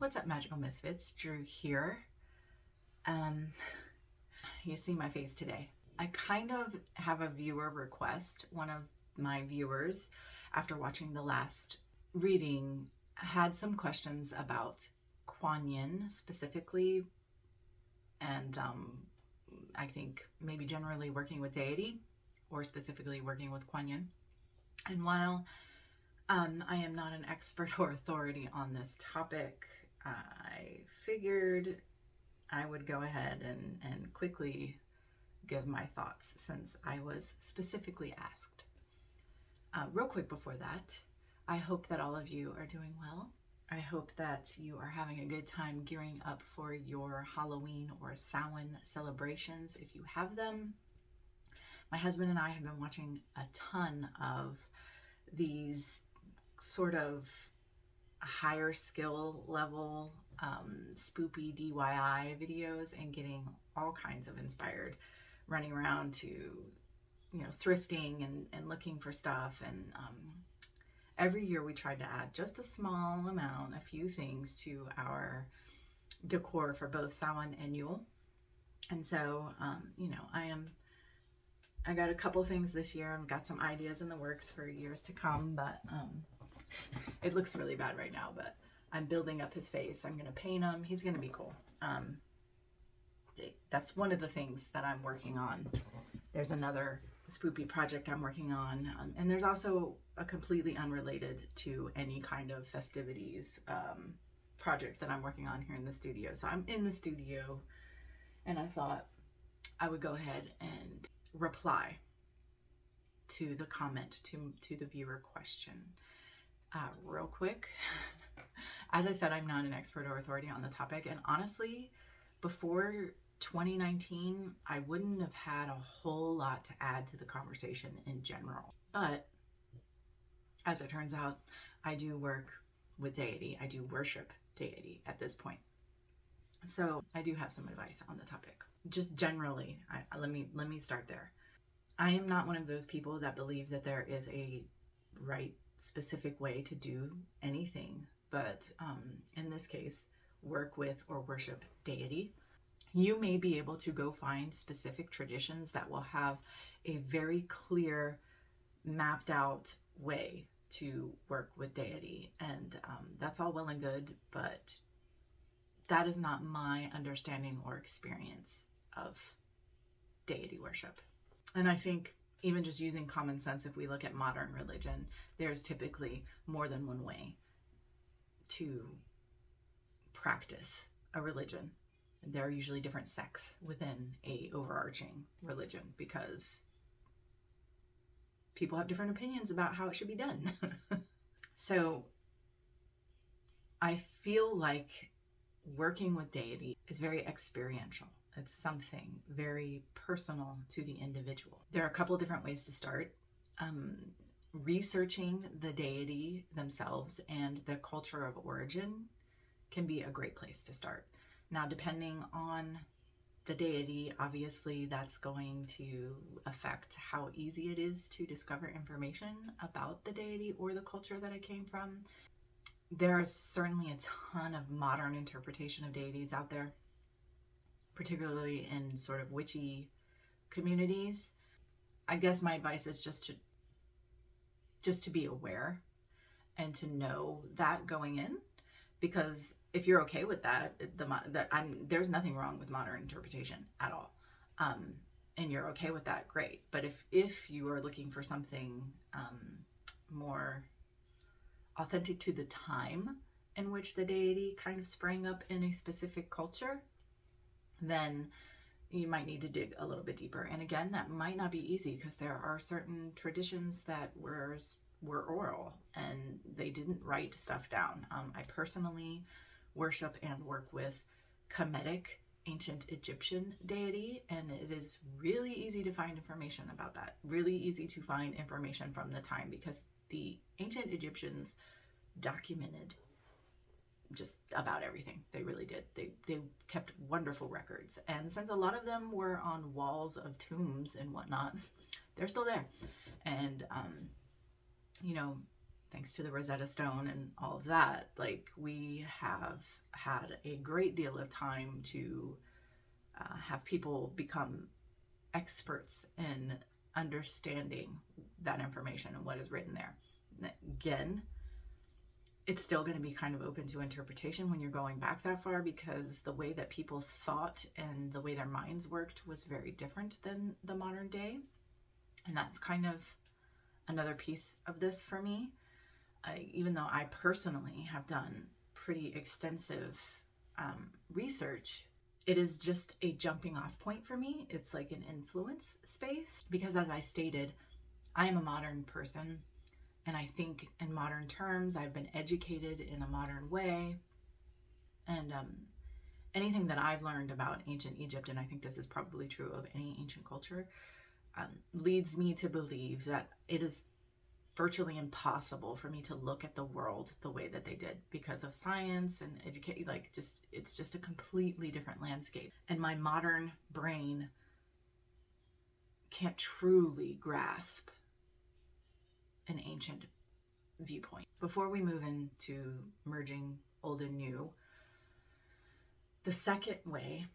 What's up, Magical Misfits? Drew here. You see my face today. I kind of have a viewer request. One of my viewers, after watching the last reading, had some questions about Kuan Yin specifically, and I think maybe generally working with Deity, or specifically working with Kuan Yin. And while I am not an expert or authority on this topic, I figured I would go ahead and quickly give my thoughts since I was specifically asked. Real quick before that, I hope that all of you are doing well. I hope that you are having a good time gearing up for your Halloween or Samhain celebrations if you have them. My husband and I have been watching a ton of these sort of higher skill level spoopy DIY videos and getting all kinds of inspired, running around to thrifting and looking for stuff. And every year we tried to add just a small amount, a few things to our decor for both Samhain and Yule. And so I got a couple things this year and got some ideas in the works for years to come, but it looks really bad right now, but I'm building up his face. I'm going to paint him. He's going to be cool. That's one of the things that I'm working on. There's another spoopy project I'm working on. And there's also a completely unrelated to any kind of festivities project that I'm working on here in the studio. So I'm in the studio and I thought I would go ahead and reply to the comment, to the viewer question. Real quick, as I said, I'm not an expert or authority on the topic, and honestly, before 2019, I wouldn't have had a whole lot to add to the conversation in general. But as it turns out, I do work with Deity. I do worship Deity at this point. So I do have some advice on the topic. Just generally, let me start there. I am not one of those people that believe that there is a right specific way to do anything, but in this case, work with or worship Deity. You may be able to go find specific traditions that will have a very clear, mapped out way to work with Deity, and that's all well and good, but that is not my understanding or experience of Deity worship. And I think even just using common sense, if we look at modern religion, there's typically more than one way to practice a religion. There are usually different sects within a overarching religion because people have different opinions about how it should be done. So I feel like working with Deity is very experiential. It's something very personal to the individual. There are a couple different ways to start. Researching the Deity themselves and the culture of origin can be a great place to start. Now, depending on the Deity, obviously that's going to affect how easy it is to discover information about the Deity or the culture that it came from. There is certainly a ton of modern interpretation of deities out there, particularly in sort of witchy communities. I guess my advice is just to be aware and to know that going in, because if you're okay with that, there's nothing wrong with modern interpretation at all, and you're okay with that, great. But if you are looking for something more authentic to the time in which the Deity kind of sprang up in a specific culture, then you might need to dig a little bit deeper. And again, that might not be easy because there are certain traditions that were oral and they didn't write stuff down. I personally worship and work with Kemetic ancient Egyptian deity, and it is really easy to find information about that. Really easy to find information from the time because the ancient Egyptians documented just about everything. They really did. They kept wonderful records. And since a lot of them were on walls of tombs and whatnot, they're still there. And, thanks to the Rosetta Stone and all of that, like we have had a great deal of time to have people become experts in understanding that information and what is written there. Again, it's still going to be kind of open to interpretation when you're going back that far, because the way that people thought and the way their minds worked was very different than the modern day. And that's kind of another piece of this for me. Even though I personally have done pretty extensive research, it is just a jumping off point for me. It's like an influence space, because as I stated, I am a modern person, and I think in modern terms. I've been educated in a modern way, and anything that I've learned about ancient Egypt, and I think this is probably true of any ancient culture, leads me to believe that it is virtually impossible for me to look at the world the way that they did, because of science and educate. Like, just it's just a completely different landscape, and my modern brain can't truly grasp an ancient viewpoint. Before we move into merging old and new, the second way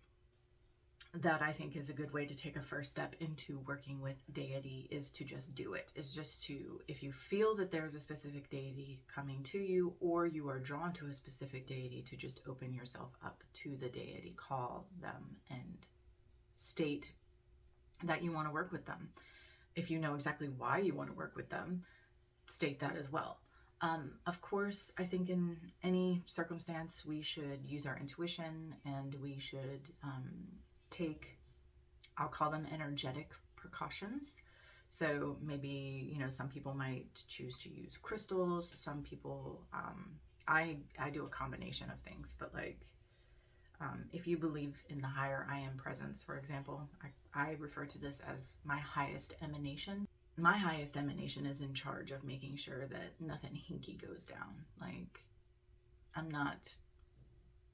that I think is a good way to take a first step into working with deity is to just do it. Is just to, if you feel that there's a specific deity coming to you, or you are drawn to a specific deity, to just open yourself up to the deity, call them and state that you want to work with them. If you know exactly why you want to work with them, state that as well. Of course, I think in any circumstance, we should use our intuition, and we should take, I'll call them energetic precautions. So maybe, some people might choose to use crystals. Some people, I do a combination of things, but like, if you believe in the higher I am presence, for example, I refer to this as my highest emanation. My highest emanation is in charge of making sure that nothing hinky goes down. Like, I'm not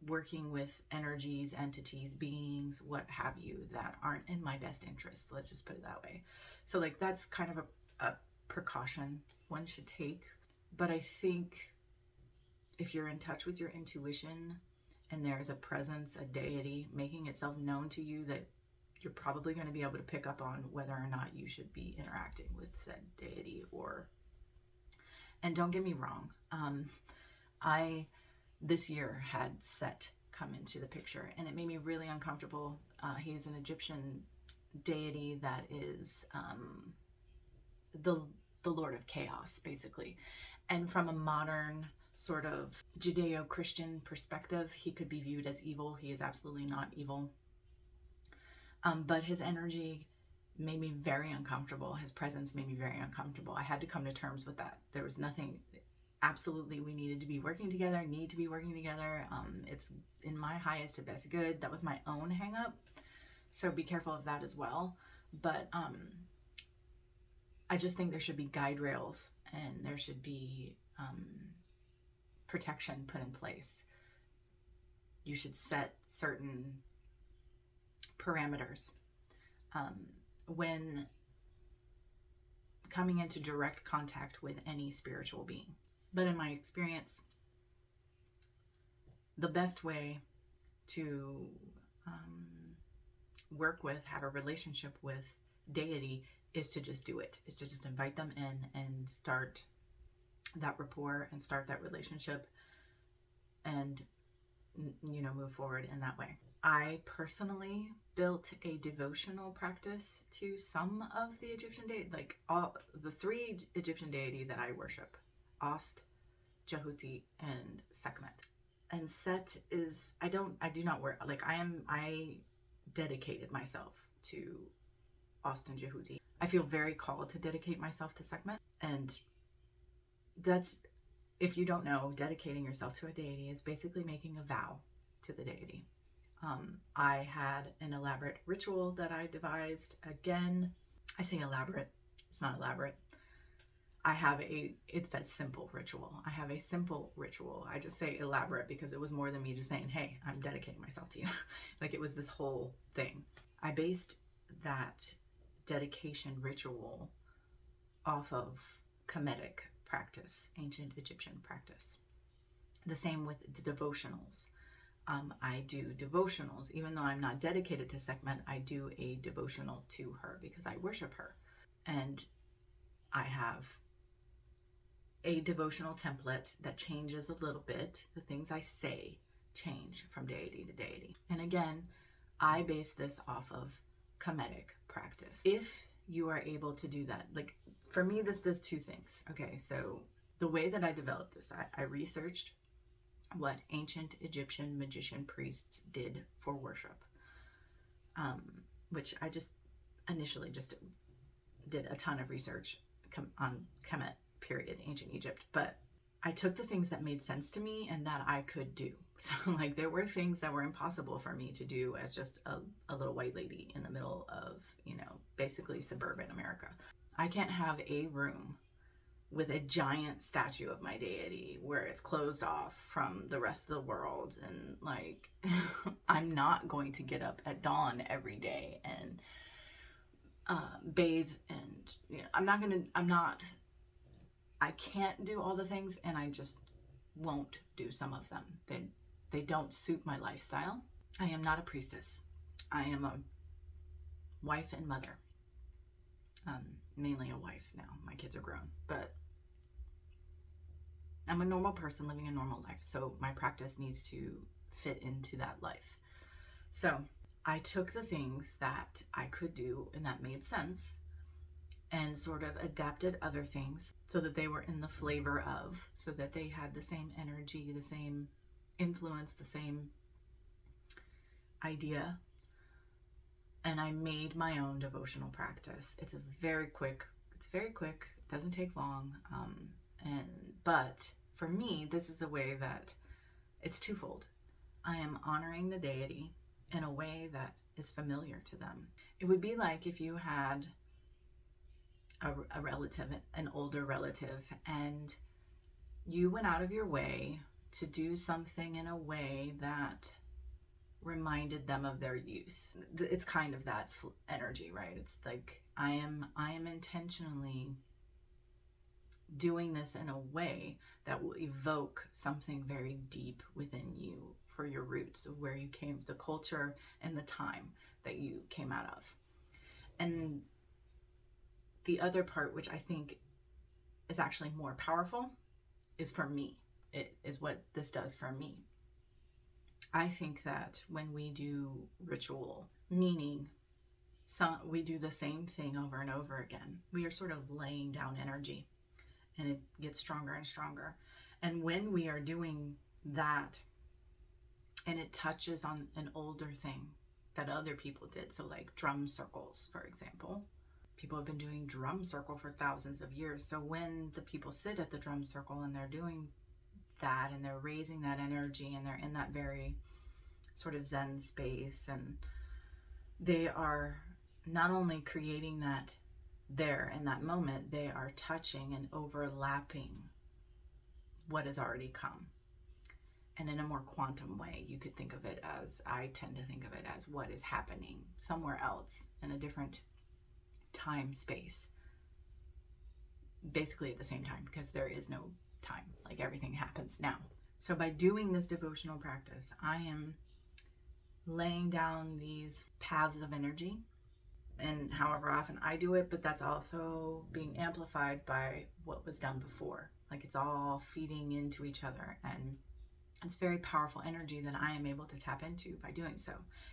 working with energies, entities, beings, what have you, that aren't in my best interest. Let's just put it that way. So like, that's kind of a precaution one should take. But I think if you're in touch with your intuition, and there is a presence, a deity making itself known to you, that you're probably going to be able to pick up on whether or not you should be interacting with said deity. And don't get me wrong, I this year had Set come into the picture, and it made me really uncomfortable. He's an Egyptian deity that is the Lord of Chaos, basically. And from a modern sort of Judeo-Christian perspective, he could be viewed as evil. He is absolutely not evil. But his energy made me very uncomfortable. His presence made me very uncomfortable. I had to come to terms with that. There was nothing, absolutely, we needed to be working together, it's in my highest and best good. That was my own hang up. So be careful of that as well. But I just think there should be guide rails, and there should be protection put in place. You should set certain parameters when coming into direct contact with any spiritual being. But in my experience, the best way to work with, have a relationship with deity, is to just do it, is to just invite them in and start that rapport and start that relationship, and move forward in that way. I personally built a devotional practice to some of the Egyptian deity, like all the three Egyptian deity that I worship: Ost, Jehuti, and Sekhmet. And Set is, I do not work, like I dedicated myself to Ost and Jehuti. I feel very called to dedicate myself to Sekhmet. And that's, if you don't know, dedicating yourself to a deity is basically making a vow to the deity. I had an elaborate ritual that I devised. Again, I say elaborate, it's not elaborate. It's that simple ritual. I have a simple ritual. I just say elaborate because it was more than me just saying, hey, I'm dedicating myself to you. Like, it was this whole thing. I based that dedication ritual off of Kemetic practice, ancient Egyptian practice. The same with devotionals. I do devotionals. Even though I'm not dedicated to Sekhmet, I do a devotional to her because I worship her. And I have a devotional template that changes a little bit. The things I say change from deity to deity. And again, I base this off of Kemetic practice. If you are able to do that, like for me, this does two things. Okay, so the way that I developed this, I researched what ancient Egyptian magician priests did for worship, which I just initially just did a ton of research on Kemet, period, ancient Egypt. But I took the things that made sense to me and that I could do. So like there were things that were impossible for me to do as just a little white lady in the middle of, you know, basically suburban America. I can't have a room with a giant statue of my deity where it's closed off from the rest of the world. And like, I'm not going to get up at dawn every day and bathe. And, you know, I can't do all the things, and I just won't do some of them. They don't suit my lifestyle. I am not a priestess. I am a wife and mother. Mainly a wife now. My kids are grown, but I'm a normal person living a normal life. So my practice needs to fit into that life. So I took the things that I could do and that made sense and sort of adapted other things so that they were in the flavor of, so that they had the same energy, the same influence, the same idea. And I made my own devotional practice. It's very quick. It doesn't take long. But for me, this is a way that it's twofold. I am honoring the deity in a way that is familiar to them. It would be like if you had a relative, an older relative, and you went out of your way to do something in a way that reminded them of their youth. It's kind of that energy, right? It's like I am intentionally doing this in a way that will evoke something very deep within you for your roots of where you came, the culture and the time that you came out of. And the other part, which I think is actually more powerful, is for me. It is what this does for me. I think that when we do ritual, meaning we do the same thing over and over again, we are sort of laying down energy, and it gets stronger and stronger. And when we are doing that, and it touches on an older thing that other people did, so like drum circles, for example. People have been doing drum circle for thousands of years. So when the people sit at the drum circle and they're doing that and they're raising that energy and they're in that very sort of Zen space, and they are not only creating that there in that moment, they are touching and overlapping what has already come. And in a more quantum way, you could think of it as, I tend to think of it as what is happening somewhere else in a different time space, basically at the same time, because there is no time, like everything happens now. So by doing this devotional practice, I am laying down these paths of energy, and however often I do it, but that's also being amplified by what was done before. Like it's all feeding into each other, and it's very powerful energy that I am able to tap into by doing so.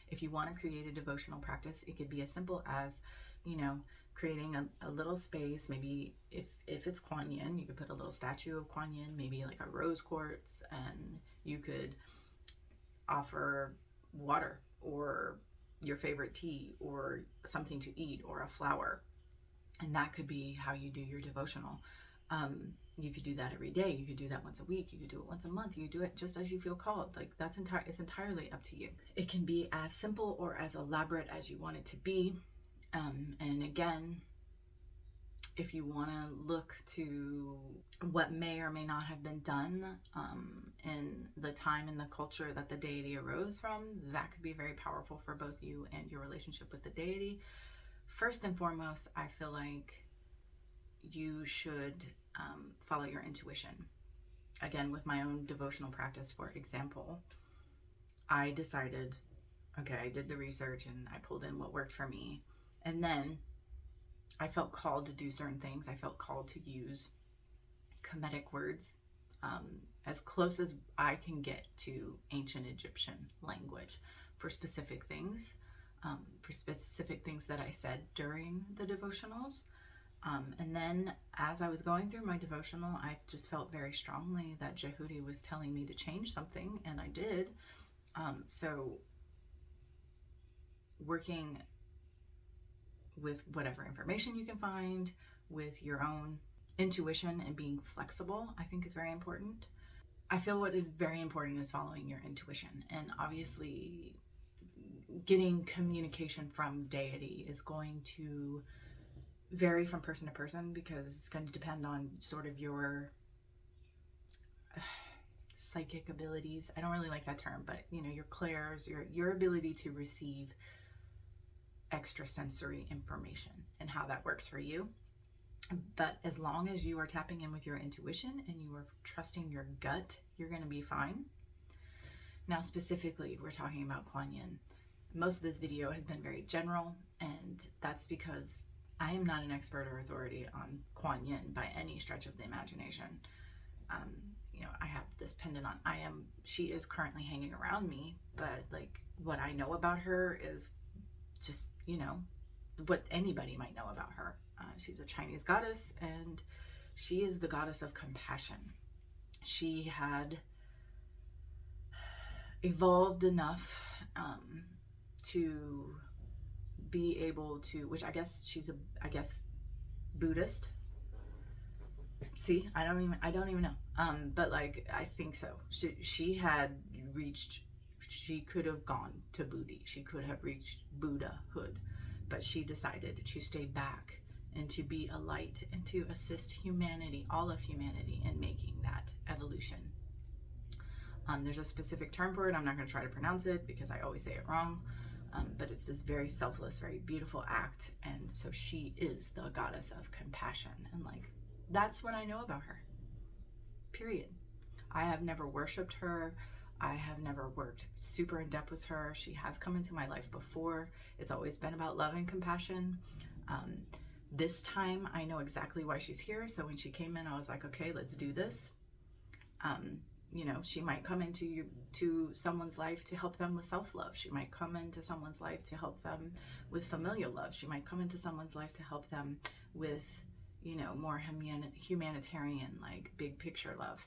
If you want to create a devotional practice, it could be as simple as, you know, creating a little space. Maybe if it's Kuan Yin, you could put a little statue of Kuan Yin, maybe like a rose quartz, and you could offer water or your favorite tea or something to eat or a flower. And that could be how you do your devotional. You could do that every day. You could do that once a week. You could do it once a month. You could do it just as you feel called. Like it's entirely up to you. It can be as simple or as elaborate as you want it to be. And again, if you want to look to what may or may not have been done in the time and the culture that the deity arose from, that could be very powerful for both you and your relationship with the deity. First and foremost, I feel like you should follow your intuition. Again, with my own devotional practice, for example, I decided, okay, I did the research and I pulled in what worked for me. And then I felt called to do certain things. I felt called to use Kemetic words, as close as I can get to ancient Egyptian language for specific things, that I said during the devotionals. And then as I was going through my devotional, I just felt very strongly that Jehudi was telling me to change something, and I did. So working with whatever information you can find, with your own intuition and being flexible, I think is very important. I feel what is very important is following your intuition, and obviously getting communication from Deity is going to vary from person to person, because it's going to depend on sort of your psychic abilities. I don't really like that term, but you know, your clairs, your ability to receive extrasensory information and how that works for you. But as long as you are tapping in with your intuition and you are trusting your gut, you're going to be fine. Now, specifically, we're talking about Kuan Yin. Most of this video has been very general, and that's because I am not an expert or authority on Kuan Yin by any stretch of the imagination. You know, I have this pendant on. She is currently hanging around me, but like what I know about her is just, you know, what anybody might know about her. She's a Chinese goddess, and she is the goddess of compassion. She had evolved enough to be able to, which I guess she's Buddhist. See, I don't even know. But like, I think so. She had reached, she could have gone to Buddhi. She could have reached Buddhahood, but she decided to stay back and to be a light and to assist humanity, all of humanity, in making that evolution. There's a specific term for it. I'm not going to try to pronounce it because I always say it wrong. But it's this very selfless, very beautiful act. And so she is the goddess of compassion. And like, that's what I know about her. Period. I have never worshipped her. I have never worked super in depth with her. She has come into my life before. It's always been about love and compassion. This time I know exactly why she's here. So when she came in, I was like, okay, let's do this. You know, she might come into someone's life to help them with self-love. She might come into someone's life to help them with familial love. She might come into someone's life to help them with, you know, more humanitarian, like big picture love.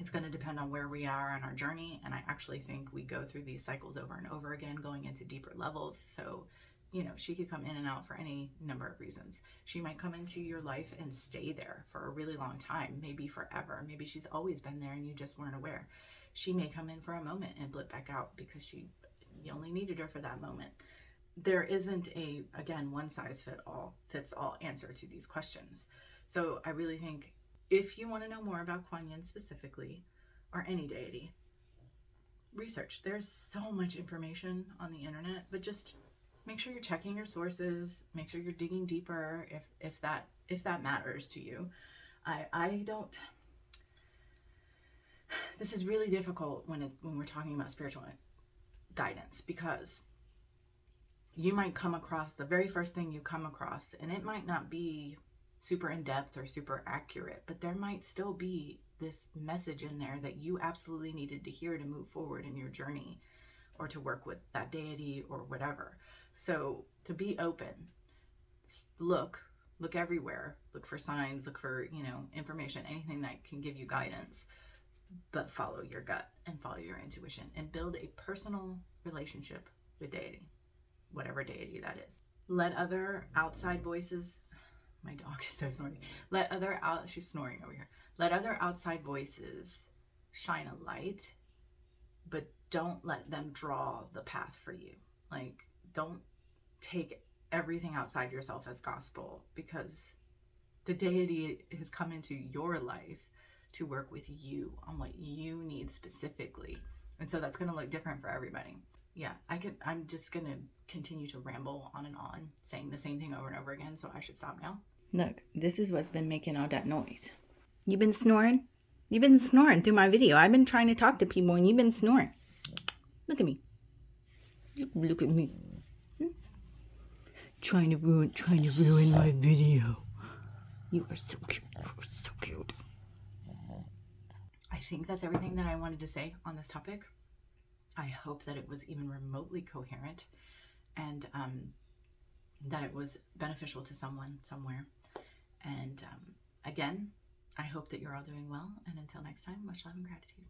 It's going to depend on where we are on our journey. And I actually think we go through these cycles over and over again, going into deeper levels. So, you know, she could come in and out for any number of reasons. She might come into your life and stay there for a really long time, maybe forever. Maybe she's always been there and you just weren't aware. She may come in for a moment and blip back out because you only needed her for that moment. There isn't a, again, one size fits all answer to these questions. So I really think if you want to know more about Kuan Yin specifically, or any deity, research. There's so much information on the internet, but just make sure you're checking your sources. Make sure you're digging deeper if that matters to you. I don't. This is really difficult when we're talking about spiritual guidance, because you might come across the very first thing you come across, and it might not be super in depth or super accurate, but there might still be this message in there that you absolutely needed to hear to move forward in your journey or to work with that deity or whatever. So to be open, look everywhere, look for signs, look for, you know, information, anything that can give you guidance, but follow your gut and follow your intuition and build a personal relationship with deity, whatever deity that is. Let other outside voices, my dog is so snoring. She's snoring over here. Let other outside voices shine a light, but don't let them draw the path for you. Like, don't take everything outside yourself as gospel, because the deity has come into your life to work with you on what you need specifically. And so that's going to look different for everybody. Yeah, I'm just going to continue to ramble on and on, saying the same thing over and over again, so I should stop now. Look, this is what's been making all that noise. You been snoring? You've been snoring through my video. I've been trying to talk to people and you've been snoring. Look at me. Look at me. Trying to ruin my video. You are so cute. You are so cute. I think that's everything that I wanted to say on this topic. I hope that it was even remotely coherent and that it was beneficial to someone somewhere. And again, I hope that you're all doing well. And until next time, much love and gratitude.